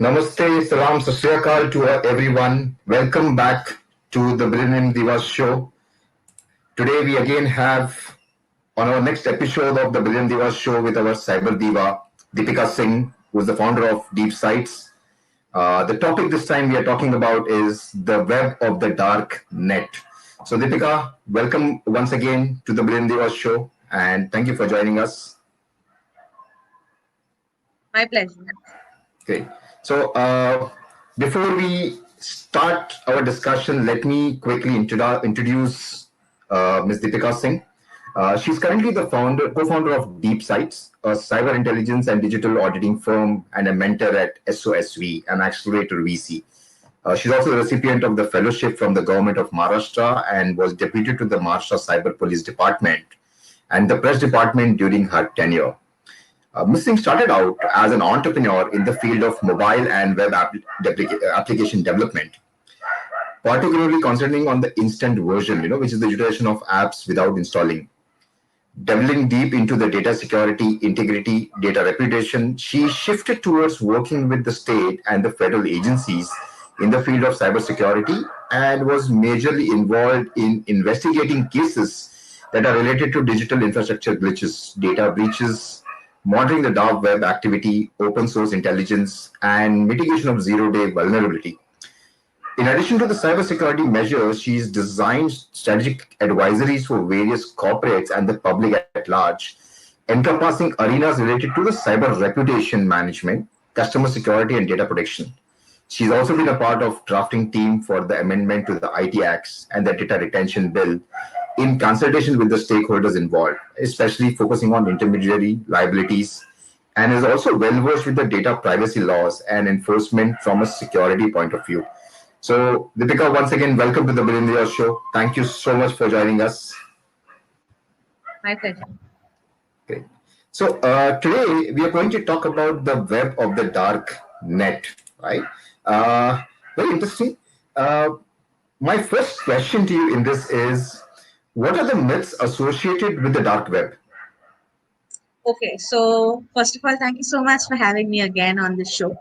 Namaste, salam, sat sri akal to everyone. Welcome back to the Brilliant Divas show. Today we again have on our next episode of the Brilliant Divas show with our cyber diva, Deepika Singh, who is the founder of Deep Sites. The topic this time we are talking about is the web of the dark net. So Deepika, welcome once again to the Brilliant Divas show and thank you for joining us. My pleasure. Great. So, before we start our discussion, let me quickly introduce Ms. Deepika Singh. She's currently the co-founder of Deep Sites, a cyber intelligence and digital auditing firm, and a mentor at SOSV, an accelerator VC. She's also the recipient of the fellowship from the government of Maharashtra and was deputed to the Maharashtra Cyber Police Department and the press department during her tenure. Ms. Singh started out as an entrepreneur in the field of mobile and web application development, particularly concentrating on the instant version, which is the iteration of apps without installing. Delving deep into the data security, integrity, data reputation, she shifted towards working with the state and the federal agencies in the field of cybersecurity and was majorly involved in investigating cases that are related to digital infrastructure glitches, data breaches, monitoring the dark web activity, open source intelligence, and mitigation of zero-day vulnerability. In addition to the cybersecurity measures, she's designed strategic advisories for various corporates and the public at large, encompassing arenas related to the cyber reputation management, customer security, and data protection. She's also been a part of drafting team for the amendment to the IT Acts and the data retention bill in consultation with the stakeholders involved, especially focusing on intermediary liabilities, and is also well versed with the data privacy laws and enforcement from a security point of view. So, Deepika, once again, welcome to the Billion Show. Thank you so much for joining us. My pleasure. Great. So, today we are going to talk about the web of the dark net, right? Very interesting. My first question to you in this is, what are the myths associated with the dark web? Okay, so first of all, thank you so much for having me again on this show.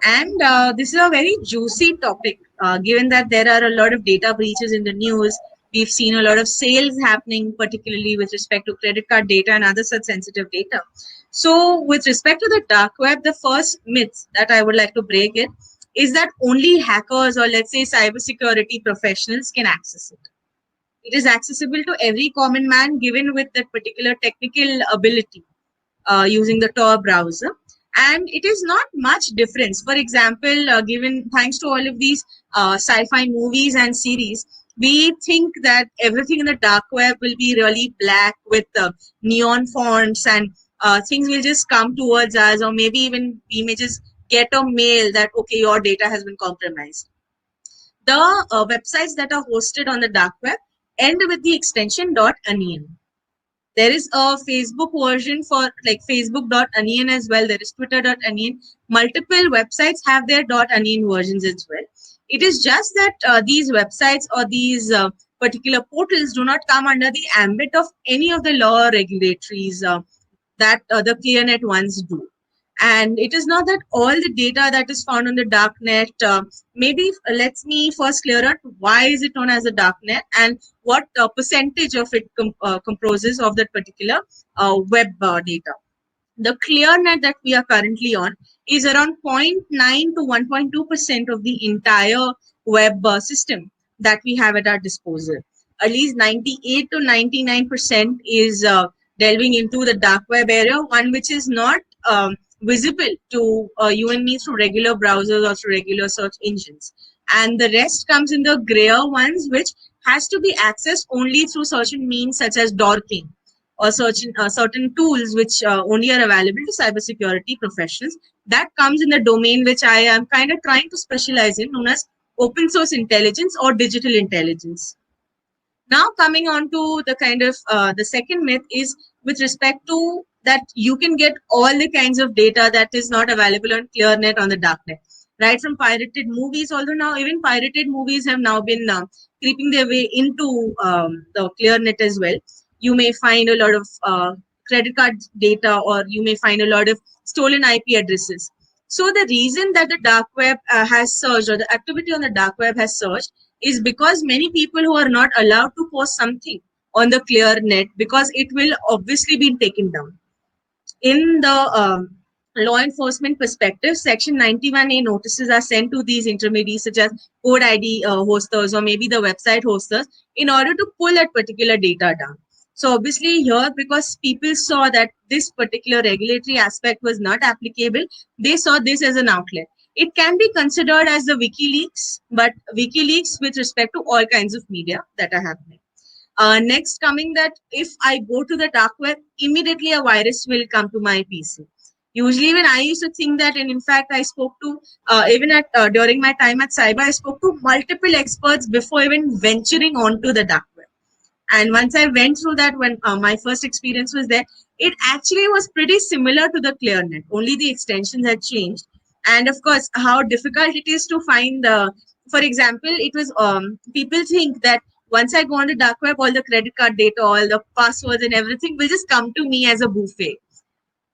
And this is a very juicy topic, given that there are a lot of data breaches in the news. We've seen a lot of sales happening, particularly with respect to credit card data and other such sensitive data. So, with respect to the dark web, the first myth that I would like to break it is that only hackers or let's say cybersecurity professionals can access it. It is accessible to every common man given with that particular technical ability using the Tor browser. And it is not much difference. For example, given thanks to all of these sci-fi movies and series, we think that everything in the dark web will be really black with neon fonts and things will just come towards us, or maybe even we may just get a mail that, okay, your data has been compromised. The websites that are hosted on the dark web end with the extension .onion. There is a Facebook version for like facebook.onion as well. There is twitter.onion. Multiple websites have their .onion versions as well. It is just that these websites or these particular portals do not come under the ambit of any of the law regulatories that the ClearNet ones do. And it is not that all the data that is found on the darknet, maybe let me first clear out why is it known as a darknet and what percentage of it composes of that particular web data. The ClearNet that we are currently on is around 0.9 to 1.2% of the entire web system that we have at our disposal. At least 98 to 99% is delving into the dark web area, one which is not visible to you and me through regular browsers or through regular search engines. And the rest comes in the grayer ones, which has to be accessed only through certain means such as dorking or certain tools which only are available to cybersecurity professionals. That comes in the domain which I am kind of trying to specialize in, known as open source intelligence or digital intelligence. Now coming on to the kind of the second myth is with respect to that you can get all the kinds of data that is not available on ClearNet on the darknet. Right from pirated movies, although now even pirated movies have now been creeping their way into the ClearNet as well. You may find a lot of credit card data, or you may find a lot of stolen IP addresses. So the reason that the dark web has surged, or the activity on the dark web has surged, is because many people who are not allowed to post something on the clear net, because it will obviously be taken down. In the law enforcement perspective, Section 91A notices are sent to these intermediaries such as code ID hosters or maybe the website hosters in order to pull that particular data down. So obviously here, because people saw that this particular regulatory aspect was not applicable, they saw this as an outlet. It can be considered as the WikiLeaks, but WikiLeaks with respect to all kinds of media that are happening. Next, coming that if I go to the dark web, immediately a virus will come to my PC. Usually, when I used to think that, and in fact, I spoke to even at during my time at cyber, I spoke to multiple experts before even venturing onto the dark web. And once I went through that, when my first experience was there, it actually was pretty similar to the ClearNet. Only the extensions had changed, and of course, how difficult it is to find. For example, it was people think that once I go on the dark web, all the credit card data, all the passwords, and everything will just come to me as a buffet.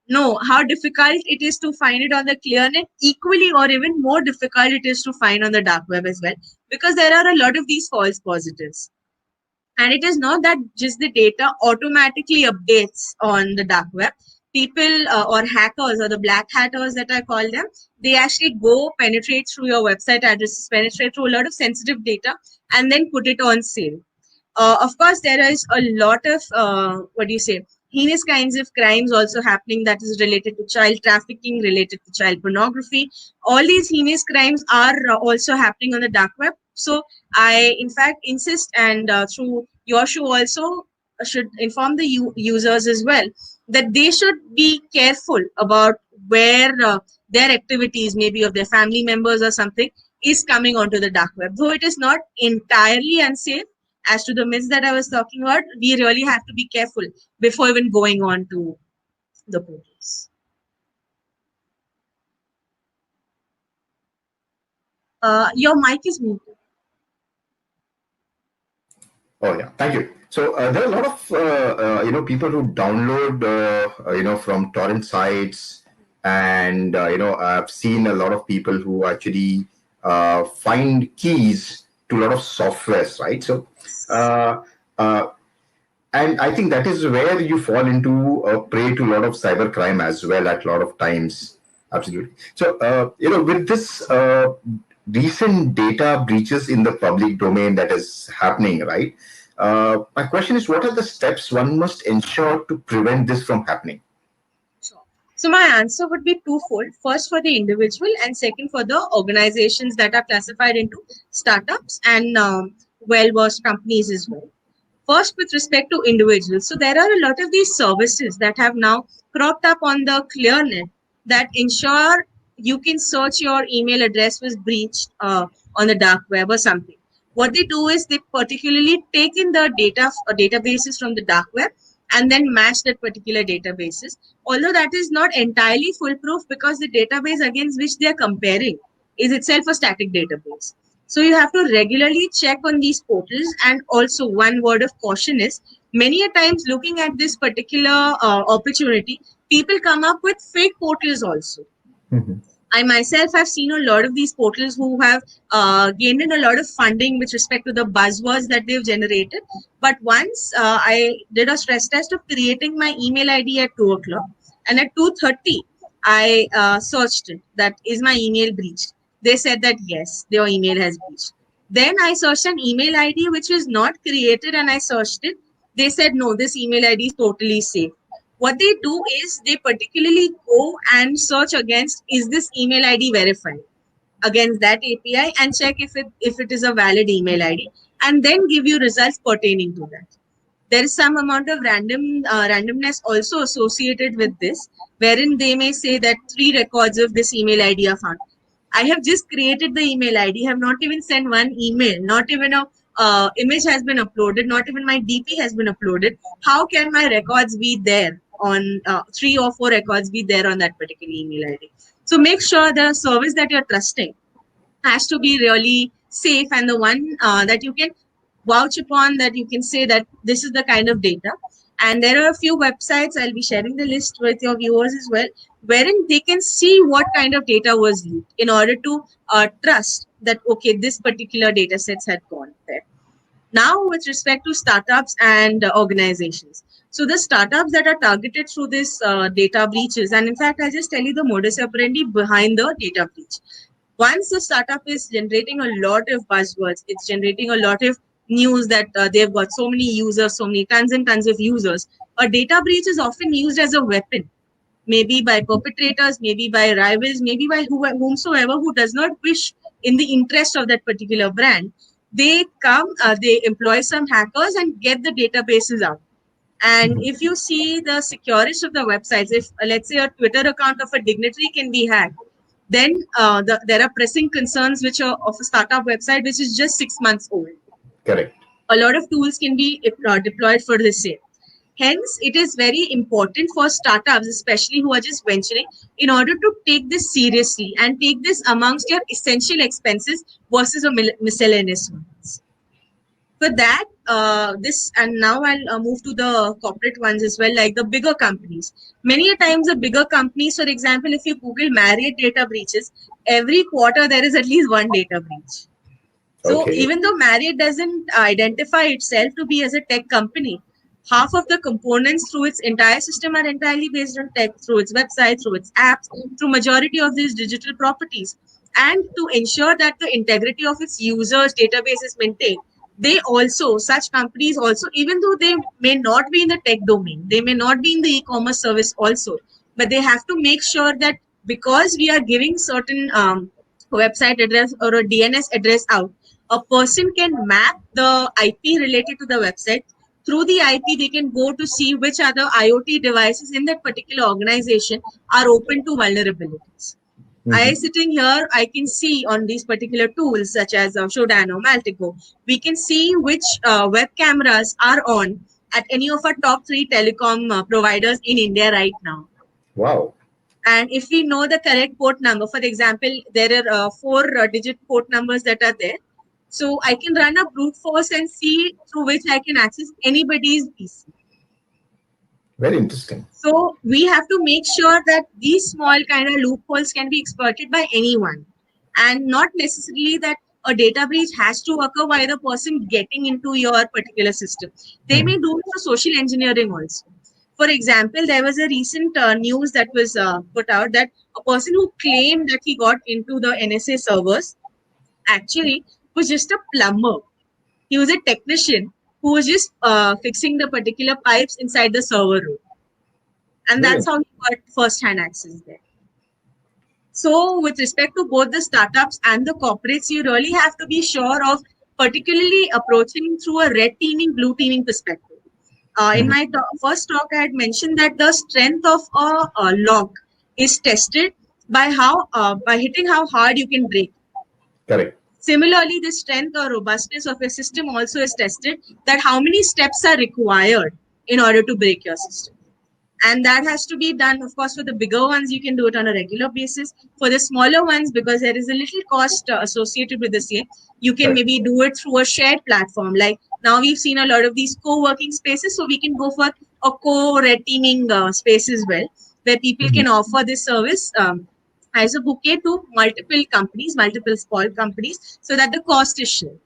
No, how difficult it is to find it on the ClearNet, equally or even more difficult it is to find on the dark web as well, because there are a lot of these false positives. And it is not that just the data automatically updates on the dark web. People or hackers, or the black hatters that I call them, they actually go penetrate through your website addresses, penetrate through a lot of sensitive data, and then put it on sale. Of course, there is a lot of what do you say, heinous kinds of crimes also happening that is related to child trafficking, related to child pornography. All these heinous crimes are also happening on the dark web. So I, in fact, insist, and through your show also should inform the users as well, that they should be careful about where their activities, maybe of their family members or something, is coming onto the dark web. Though it is not entirely unsafe, as to the myths that I was talking about, we really have to be careful before even going on to the portals. Your mic is muted. Oh yeah, thank you. So there are a lot of people who download from torrent sites, and I've seen a lot of people who actually find keys to a lot of softwares, right? So uh, uh, and I think that is where you fall into prey to a lot of cyber crime as well at a lot of times. Absolutely. So with this recent data breaches in the public domain that is happening, right? My question is, what are the steps one must ensure to prevent this from happening? Sure. So my answer would be twofold. First, for the individual, and second, for the organizations that are classified into startups and well-versed companies as well. First, with respect to individuals, so there are a lot of these services that have now cropped up on the ClearNet that ensure you can search your email address was breached on the dark web or something. What they do is they particularly take in the data databases from the dark web and then match that particular databases. Although that is not entirely foolproof, because the database against which they are comparing is itself a static database. So you have to regularly check on these portals. And also, one word of caution is, many a times looking at this particular opportunity, people come up with fake portals also. Mhm. I myself have seen a lot of these portals who have gained in a lot of funding with respect to the buzzwords that they've generated. But once I did a stress test of creating my email ID at 2 o'clock, and at 2:30, I searched it. That is my email breached. They said that yes, their email has breached. Then I searched an email ID which was not created, and I searched it. They said no, this email ID is totally safe. What they do is they particularly go and search against, is this email ID verified against that API, and check if it is a valid email ID, and then give you results pertaining to that. There is some amount of randomness also associated with this, wherein they may say that 3 records of this email ID are found. I have just created the email ID, have not even sent one email, not even a image has been uploaded, not even my DP has been uploaded. How can my records be there on 3 or 4 records be there on that particular email ID? So make sure the service that you're trusting has to be really safe, and the one that you can vouch upon, that you can say that this is the kind of data. And there are a few websites, I'll be sharing the list with your viewers as well, wherein they can see what kind of data was leaked in order to trust that, okay, this particular data sets had gone there. Now, with respect to startups and organizations. So the startups that are targeted through this data breaches, and in fact, I'll just tell you the modus operandi behind the data breach. Once the startup is generating a lot of buzzwords, it's generating a lot of news that they've got so many users, so many tons and tons of users. A data breach is often used as a weapon, maybe by perpetrators, maybe by rivals, maybe by whomsoever who does not wish in the interest of that particular brand. They come, they employ some hackers and get the databases out. And if you see the securest of the websites, if let's say a Twitter account of a dignitary can be hacked, then there are pressing concerns which are of a startup website which is just 6 months old. Correct. A lot of tools can be deployed for the same. Hence, it is very important for startups, especially who are just venturing, in order to take this seriously and take this amongst your essential expenses versus a miscellaneous ones. For that, this and now I'll move to the corporate ones as well, like the bigger companies. Many a times, the bigger companies, for example, if you Google Marriott data breaches, every quarter there is at least one data breach. So Okay. even though Marriott doesn't identify itself to be as a tech company, half of the components through its entire system are entirely based on tech, through its website, through its apps, through majority of these digital properties. And to ensure that the integrity of its users' database is maintained, they also, such companies also, even though they may not be in the tech domain, they may not be in the e-commerce service also, but they have to make sure that because we are giving certain website address or a DNS address out, a person can map the IP related to the website. Through the IP, they can go to see which other IoT devices in that particular organization are open to vulnerabilities. I Mhm. sitting here, I can see on these particular tools such as Shodan or Maltico, we can see which web cameras are on at any of our top three telecom providers in India right now. Wow. And if we know the correct port number, for example, there are four digit port numbers that are there. So I can run a brute force and see through which I can access anybody's PC. Very interesting. So we have to make sure that these small kind of loopholes can be exploited by anyone, and not necessarily that a data breach has to occur by the person getting into your particular system. They may Mhm. do it for social engineering also. For example, there was a recent news that was put out that a person who claimed that he got into the NSA servers actually was just a plumber. He was a technician who was just fixing the particular pipes inside the server room, and Very that's how interesting. he got first-hand access there. So, with respect to both the startups and the corporates, you really have to be sure of particularly approaching through a red teaming, blue teaming perspective. In Mhm. my first talk, I had mentioned that the strength of a lock is tested by how by hitting how hard you can break. Correct. Similarly, the strength or robustness of a system also is tested, that how many steps are required in order to break your system. And that has to be done, of course. For the bigger ones, you can do it on a regular basis. For the smaller ones, because there is a little cost associated with this here, you can Correct. maybe do it through a shared platform. Like now we've seen a lot of these co-working spaces, so we can go for a co-red teaming space as well, where people Mhm. can offer this service as a bouquet to multiple companies, multiple small companies, so that the cost is shared.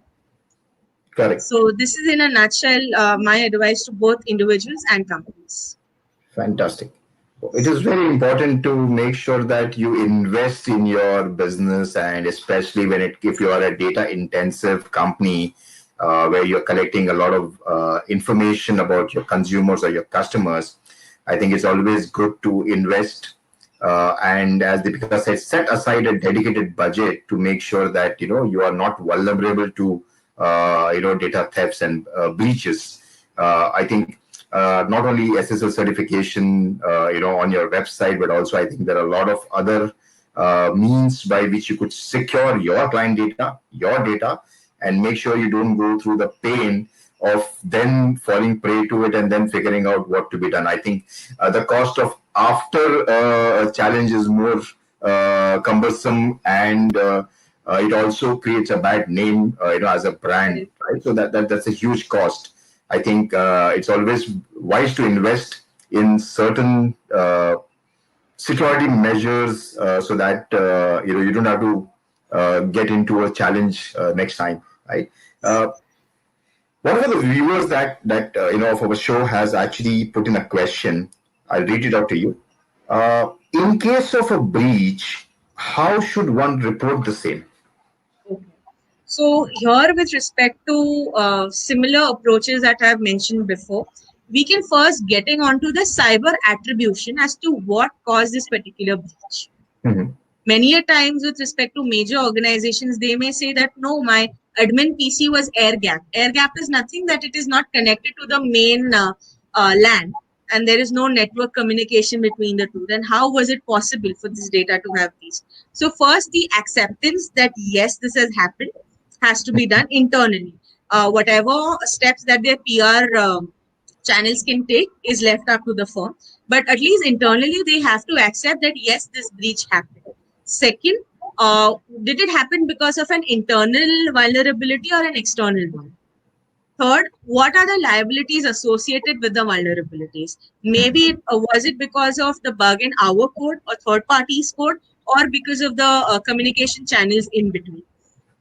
Correct. So this is in a nutshell my advice to both individuals and companies. Fantastic. It is very important to make sure that you invest in your business, and especially when if you are a data intensive company where you're collecting a lot of information about your consumers or your customers. I think it's always good to invest and, as Deepika said, set aside a dedicated budget to make sure that you are not vulnerable to data thefts and breaches. I think not only SSL certification, on your website, but also I think there are a lot of other means by which you could secure your client data, and make sure you don't go through the pain of then falling prey to it and then figuring out what to be done. I think the cost of after a challenge is more cumbersome, and it also creates a bad name, as a brand, Correct. right? So that's a huge cost. I think it's always wise to invest in certain security measures so that you don't have to get into a challenge next time, right? One of the viewers that of our show has actually put in a question. I'll read it out to you. In case of a breach, how should one report the same? Okay. So here, with respect to similar approaches that I've mentioned before, we can first getting onto the cyber attribution as to what caused this particular breach. Mhm. Many a times with respect to major organizations, they may say that no, my admin PC was air gap. Air gap is nothing that it is not connected to the main LAN, and there is no network communication between the two. Then how was it possible for this data to have these? So first, the acceptance that yes, this has happened has to be done internally. Whatever steps that their PR channels can take is left up to the firm, but at least internally they have to accept that yes, this breach happened. Second, did it happen because of an internal vulnerability or an external one? Third, what are the liabilities associated with the vulnerabilities? Maybe was it because of the bug in our code or third party's code, or because of the communication channels in between?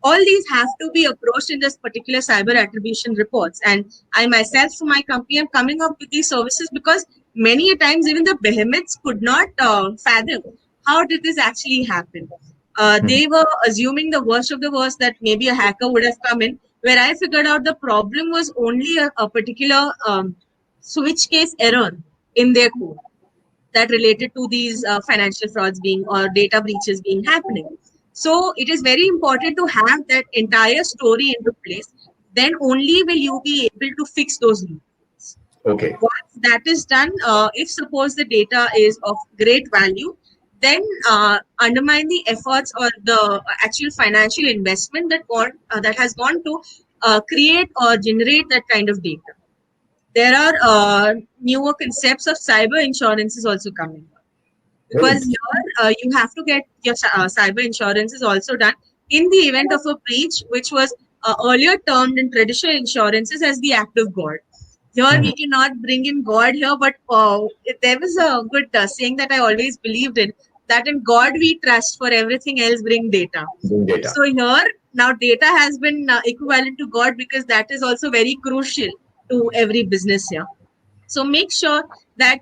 All these have to be approached in this particular cyber attribution reports. And I myself, for my company, am coming up with these services because many a times even the behemoths could not fathom how did this actually happen. Mhm. They were assuming the worst of the worst, that maybe a hacker would have come in, where I figured out the problem was only a particular switch case error in their code that related to these financial frauds being or data breaches being happening. So it is very important to have that entire story into place. Then only will you be able to fix those loopholes. Okay. Once that is done, if suppose the data is of great value, then undermine the efforts or the actual financial investment that has gone to create or generate that kind of data. There are newer concepts of cyber insurance is also coming up, Very because interesting. here you have to get your cyber insurance is also done in the event of a breach, which was earlier termed in traditional insurances as the act of God. Here Mhm. we cannot bring in God here, but there was a good saying that I always believed in, that in God we trust, for everything else bring data. Big data. So here now data has been equivalent to God, because that is also very crucial to every business here. So make sure that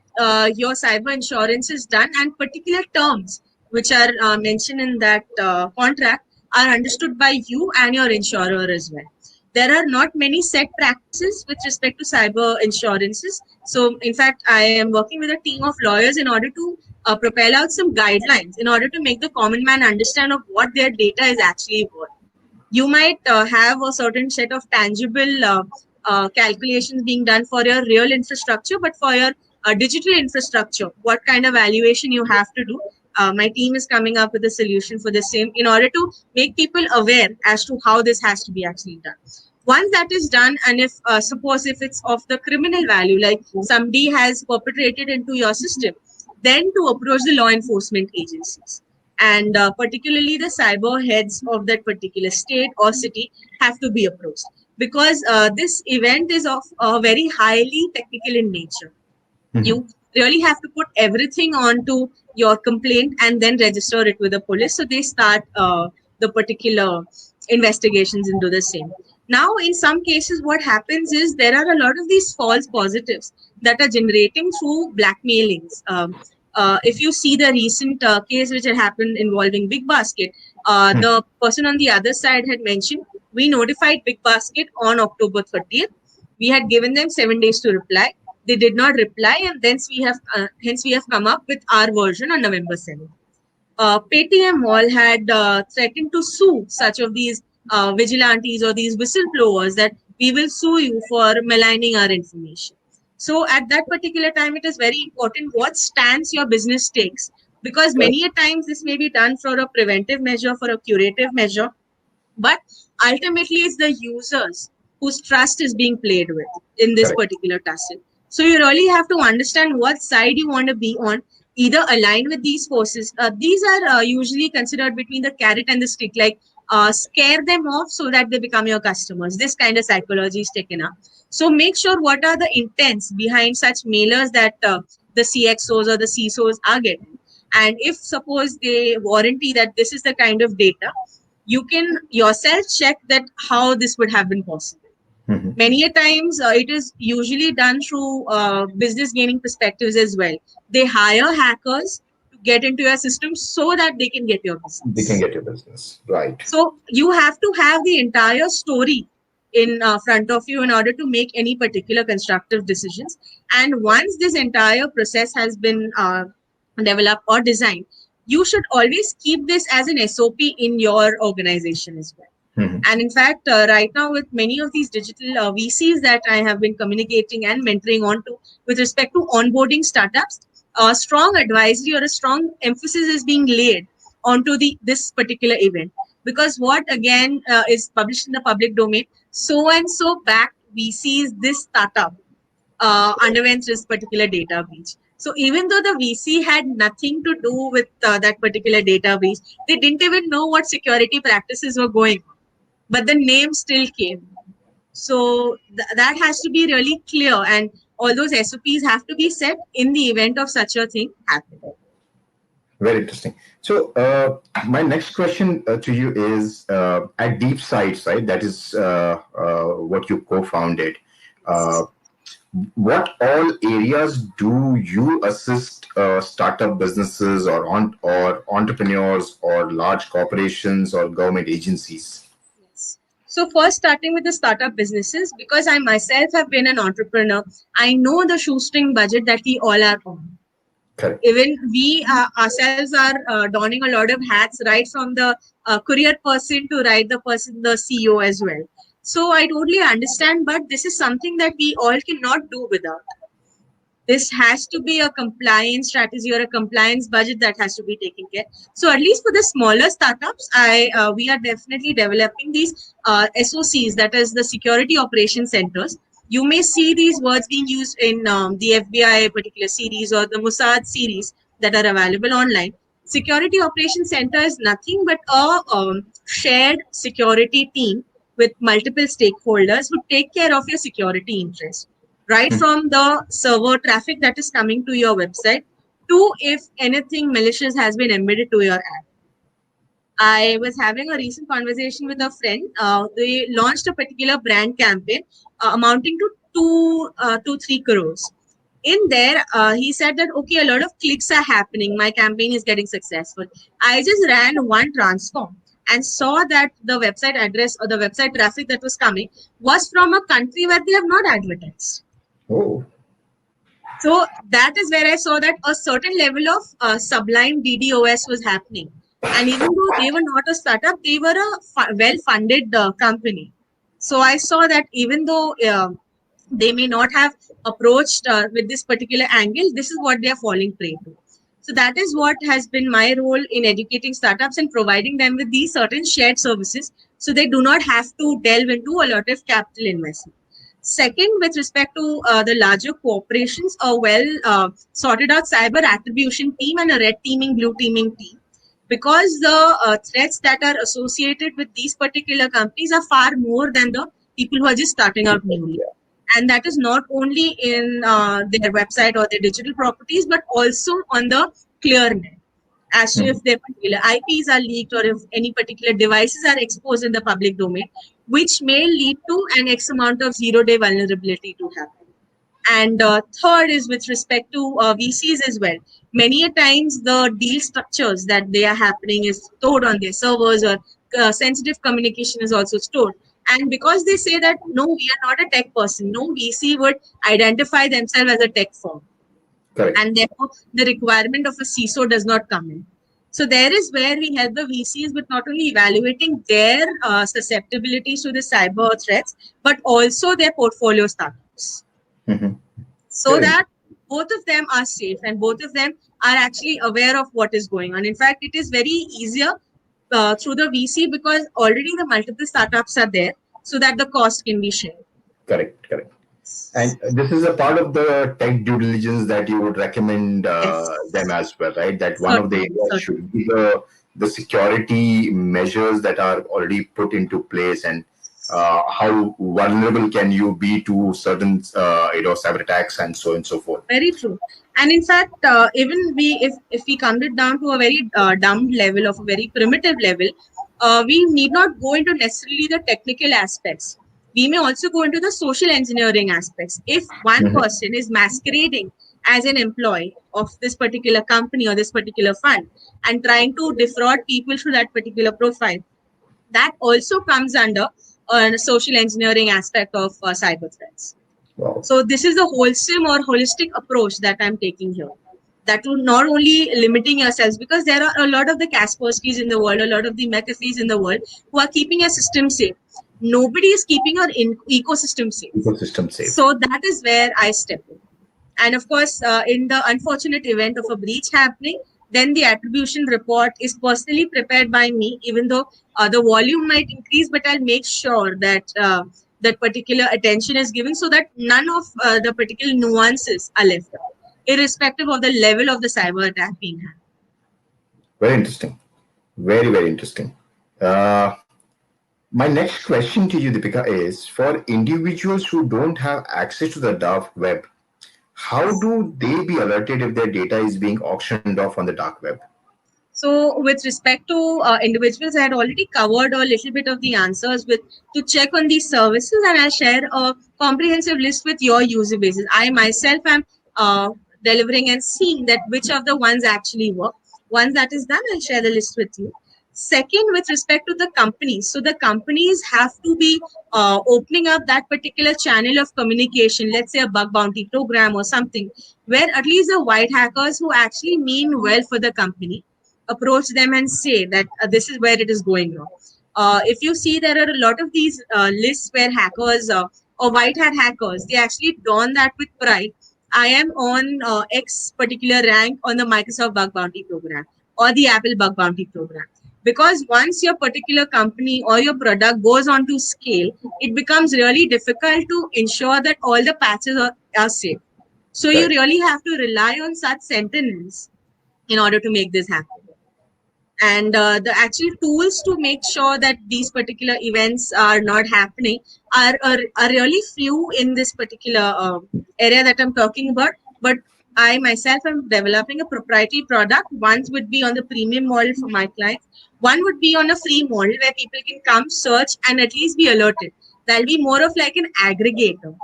your cyber insurance is done, and particular terms which are mentioned in that contract are understood by you and your insurer as well. There are not many set practices with respect to cyber insurances. So, in fact, I am working with a team of lawyers in order to propel out some guidelines in order to make the common man understand of what their data is actually worth. You might have a certain set of tangible calculations being done for your real infrastructure, but for your digital infrastructure, what kind of valuation you have to do? My team is coming up with a solution for the same in order to make people aware as to how this has to be actually done. Once that is done, and if suppose if it's of the criminal value, like somebody has perpetrated into your system, then to approach the law enforcement agencies, and particularly the cyber heads of that particular state or city have to be approached, because this event is of very highly technical in nature. Mhm. You really have to put everything onto your complaint and then register it with the police, so they start the particular investigations into the same. Now in some cases what happens is there are a lot of these false positives that are generating through blackmailings. If you see the recent case which had happened involving Big Basket, Mhm. the person on the other side had mentioned, we notified Big Basket on October 30th. We had given them 7 days to reply. They did not reply, and hence we have come up with our version on November 7th. Paytm Mall had threatened to sue such of these vigilantes or these whistleblowers, that we will sue you for maligning our information. So at that particular time, it is very important what stance your business takes, because Correct. many a times this may be done for a preventive measure, for a curative measure, but ultimately it's the users whose trust is being played with in this Correct. particular tussle. So you really have to understand what side you want to be on, either align with these forces. These are usually considered between the carrot and the stick, like scare them off so that they become your customers. This kind of psychology is taken up. So make sure what are the intents behind such mailers that the CXOs or the CISOs are getting. And if suppose they warranty that this is the kind of data, you can yourself check that how this would have been possible. Mhm. Many a times it is usually done through business gaining perspectives as well. They hire hackers to get into your system so that they can get your They can business. get your business. Right. So you have to have the entire story in front of you in order to make any particular constructive decisions. And once this entire process has been developed or designed, you should always keep this as an SOP in your organization as well. Mhm. And in fact, right now, with many of these digital VCs that I have been communicating and mentoring on to with respect to onboarding startups, a strong advisory or a strong emphasis is being laid onto this particular event. Because what again is published in the public domain, so and so backed VCs, this startup underwent this particular data breach. So even though the VC had nothing to do with that particular data breach, they didn't even know what security practices were going on, but the name still came. So that has to be really clear, and all those SOPs have to be set in the event of such a thing happening. Very interesting. So, my next question to you is at Deep Sights, right? That is what you co-founded. Uh, what all areas do you assist startup businesses or entrepreneurs or large corporations or government agencies? Yes. So first, starting with the startup businesses, because I myself have been an entrepreneur, I know the shoestring budget that we all are on. Correct. Even we ourselves are donning a lot of hats, right from the courier person to right the CEO as well. So I totally understand, but this is something that we all cannot do without. This has to be a compliance strategy or a compliance budget that has to be taken care. So at least for the smaller startups, we are definitely developing these SOCs, that is the security operation centers. You may see these words being used in the FBI particular series or the Mossad series that are available online. Security operation center is nothing but a shared security team with multiple stakeholders who take care of your security interests, right Hmm. from the server traffic that is coming to your website to if anything malicious has been embedded to your app. I was having a recent conversation with a friend. They launched a particular brand campaign amounting to 3 crores. In there, he said that okay, a lot of clicks are happening. My campaign is getting successful. I just ran one transform and saw that the website address or the website traffic that was coming was from a country where they have not advertised. Oh, So that is where I saw that a certain level of sublime DDoS was happening. And even though they were not a startup, they were a well-funded company. So I saw that even though they may not have approached with this particular angle, this is what they are falling prey to. So that is what has been my role in educating startups and providing them with these certain shared services so they do not have to delve into a lot of capital investment. Second, with respect to the larger corporations, a well sorted out cyber attribution team and a red teaming, blue teaming team, because the threats that are associated with these particular companies are far more than the people who are just starting out newly. And that is not only in their website or their digital properties, but also on the ClearNet, as to hmm. if their particular IPs are leaked or if any particular devices are exposed in the public domain, which may lead to an X amount of zero-day vulnerability to happen. And third is with respect to VCs as well. Many a times the deal structures that they are happening is stored on their servers, or sensitive communication is also stored. And because they say that no, we are not a tech person, no VC would identify themselves as a tech firm, Correct. and therefore the requirement of a CISO does not come in. So there is where we help the VCs with not only evaluating their susceptibilities to the cyber threats, but also their portfolio startups, Hmm. so Very that both of them are safe and both of them are actually aware of what is going on. In fact, it is very easier through the VC because already the multiple startups are there so that the cost can be shared. correct. Correct. And this is a part of the tech due diligence that you would recommend them Yes, as well, right? That one of the certainly, areas certainly. should be the security measures that are already put into place and how vulnerable can you be to certain cyber attacks and so on and so forth. Very true. And in fact, even if we come it down to a very dumb level, of a very primitive level, we need not go into necessarily the technical aspects. We may also go into the social engineering aspects. If one Mhm. person is masquerading as an employee of this particular company or this particular fund and trying to defraud people through that particular profile, that also comes under a social engineering aspect of cyber threats. Wow. So this is a wholesome or holistic approach that I'm taking here. That will not only limiting yourselves, because there are a lot of the Kaspersky's in the world, a lot of the McAfee's in the world who are keeping a system safe. Nobody is keeping our ecosystem safe. Ecosystem safe. So that is where I step in. And of course, in the unfortunate event of a breach happening, then the attribution report is personally prepared by me, even though the volume might increase, but I'll make sure that that particular attention is given so that none of the particular nuances are left out, irrespective of the level of the cyber attack being had. Very interesting. Very, very interesting. Uh, my next question to you, Deepika, is for individuals who don't have access to the dark web, how do they be alerted if their data is being auctioned off on the dark web? So, with respect to individuals, I had already covered a little bit of the answers with to check on these services, and I'll share a comprehensive list with your user bases. I myself am delivering and seeing that which of the ones actually work. Once that is done, I'll share the list with you. Second, with respect to the companies, so the companies have to be opening up that particular channel of communication, let's say a bug bounty program or something, where at least the white hackers who actually mean well for the company approach them and say that this is where it is going wrong. If you see, there are a lot of these lists where hackers or white hat hackers, they actually don that with pride. I am on X particular rank on the Microsoft Bug Bounty program or the Apple Bug Bounty program. Because once your particular company or your product goes on to scale, it becomes really difficult to ensure that all the patches are safe. So you Correct. really have to rely on such sentinels in order to make this happen. And the actual tools to make sure that these particular events are not happening are really few in this particular area that I'm talking about. But I myself am developing a proprietary product. One would be on the premium model for my clients. One would be on a free model where people can come, search, and at least be alerted. That'll be more of like an aggregator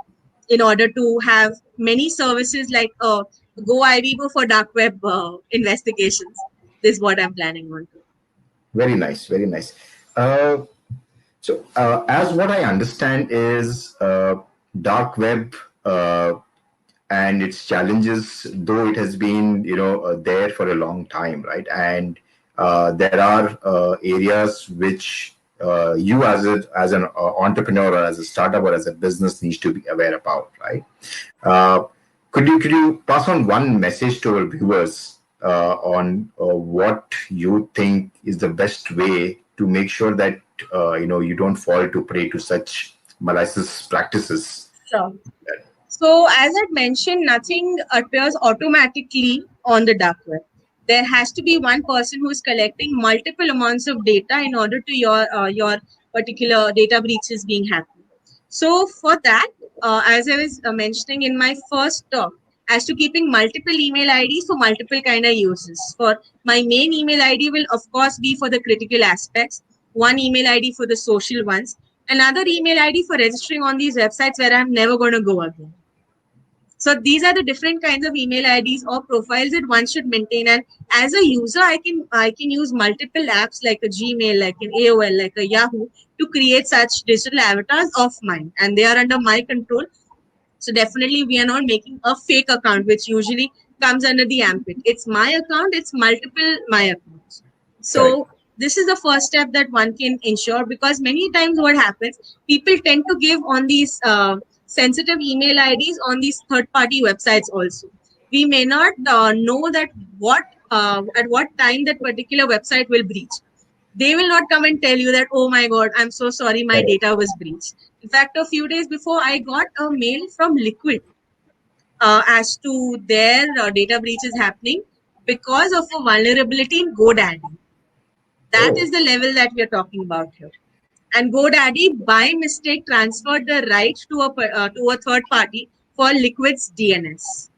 in order to have many services like Go IVBO for dark web investigations. This is what I'm planning on to. Very nice. Very nice. Uh, as what I understand is dark web and its challenges, though it has been there for a long time, right? And there are areas which you as an entrepreneur or as a startup or as a business needs to be aware about, right? Uh, could you pass on one message to our viewers on what you think is the best way to make sure that you don't fall to prey to such malicious practices? Sure. So, as I mentioned, nothing appears automatically on the dark web. There has to be one person who is collecting multiple amounts of data in order to your particular data breaches being happened. So, for that, as I was mentioning in my first talk, as to keeping multiple email IDs for multiple kind of uses. For my main email ID will of course be for the critical aspects. One email ID for the social ones. Another email ID for registering on these websites where I'm never going to go again. So these are the different kinds of email IDs or profiles that one should maintain. And as a user, I can use multiple apps like a Gmail, like an AOL, like a Yahoo to create such digital avatars of mine, and they are under my control. So definitely, we are not making a fake account, which usually comes under the AMPIT. It's my account. It's multiple my accounts. Correct. So this is the first step that one can ensure, because many times what happens, people tend to give on these sensitive email IDs on these third-party websites also. We may not know that what at what time that particular website will breach. They will not come and tell you that, oh my god, I'm so sorry, my Correct. data was breached. In fact, a few days before, I got a mail from Liquid as to their data breach is happening because of a vulnerability in GoDaddy. That Oh, is the level that we are talking about here. and GoDaddy by mistake transferred the right to a third party for Liquid's DNS.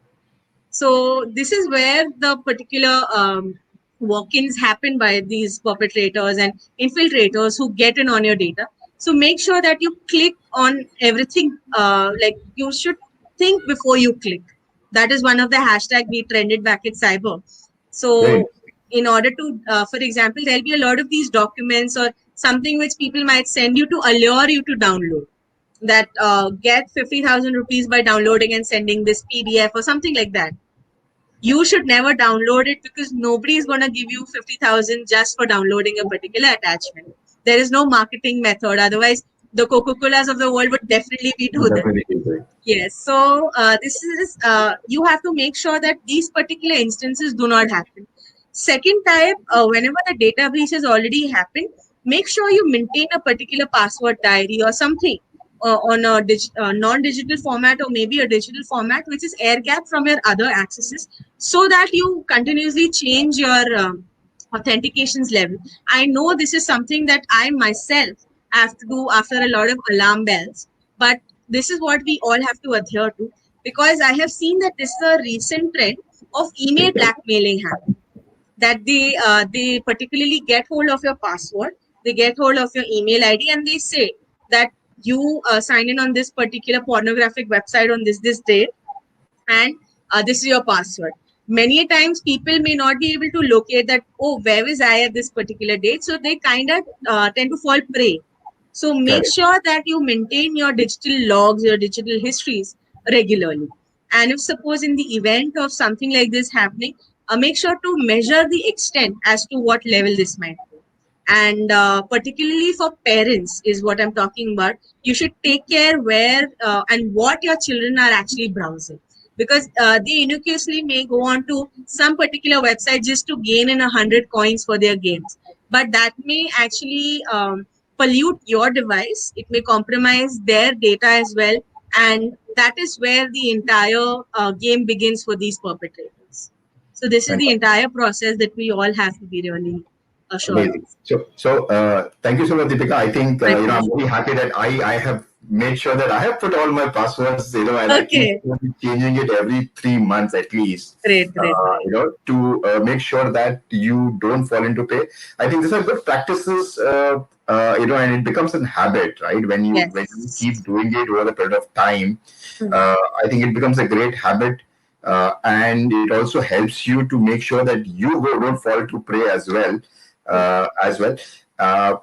So this is where the particular walk-ins happen by these perpetrators and infiltrators who get in on your data. So make sure that you click on everything. Like you should think before you click. That is one of the hashtag we trended back at Cyber. Very So in order to, for example, there'll be a lot of these documents or something which people might send you to allure you to download. That get 50,000 rupees by downloading and sending this PDF or something like that. You should never download it because nobody is going to give you 50,000 just for downloading a particular attachment. There is no marketing method. Otherwise, the Coca-Colas of the world would definitely be do that. definitely good. Yes. So this is you have to make sure that these particular instances do not happen. Second type, whenever the data breach has already happened, make sure you maintain a particular password diary or something on a non-digital format or maybe a digital format which is air gap from your other accesses, so that you continuously change your authentications level. I know this is something that I myself have to do after a lot of alarm bells, but this is what we all have to adhere to, because I have seen that this is a recent trend of email blackmailing happening, that they particularly get hold of your password, they get hold of your email ID, and they say that you sign in on this particular pornographic website on this date, and this is your password. Many a times people may not be able to locate that, oh, where was I at this particular date? So they kind of tend to fall prey. So make Correct. sure that you maintain your digital logs, your digital histories regularly. And if suppose in the event of something like this happening, make sure to measure the extent as to what level this might be. And particularly for parents is what I'm talking about. You should take care where and what your children are actually browsing, because they innocuously may go on to some particular website just to gain in 100 coins for their games, but that may actually pollute your device. It may compromise their data as well, and that is where the entire game begins for these perpetrators. So this is the Fantastic. entire process that we all have to be really assured of. Amazing. So, thank you so much, Deepika. I think My I'm pleasure. very happy that I have made sure that I have put all my passwords. And I keep Okay. changing it every 3 months at least. Great, great, great. To make sure that you don't fall into pay. I think these are good practices. And it becomes a habit, right? When you keep Yes. doing it over the period of time, Hmm. I think it becomes a great habit. And it also helps you to make sure that don't fall to prey as well. Hmm. As well. Uh,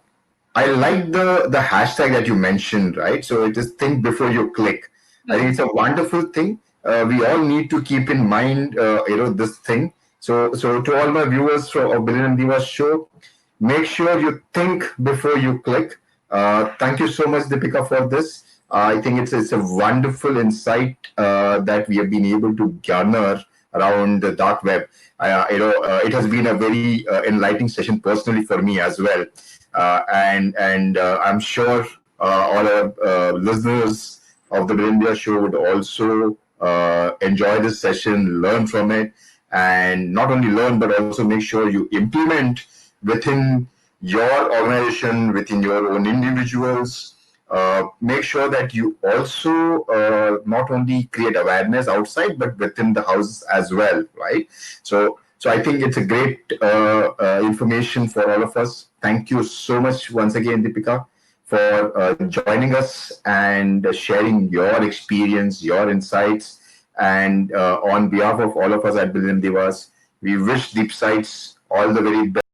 I like the hashtag that you mentioned, right? So it is think before you click. I think Hmm. it's a wonderful thing. We all need to keep in mind, this thing. So to all my viewers of Billion Divas show, make sure you think before you click. Thank you so much, Deepika, for this. I think it's a wonderful insight that we have been able to garner around the dark web. It has been a very enlightening session personally for me as well, and I'm sure all our listeners of the India show would also enjoy this session, learn from it, and not only learn but also make sure you implement within your organization, within your own individuals. Make sure that you also not only create awareness outside but within the house as well, right? So I think it's a great information for all of us. Thank you so much once again, Deepika, for joining us and sharing your experience, your insights. And on behalf of all of us at Billion Divas, we wish Deep Sites all the very best.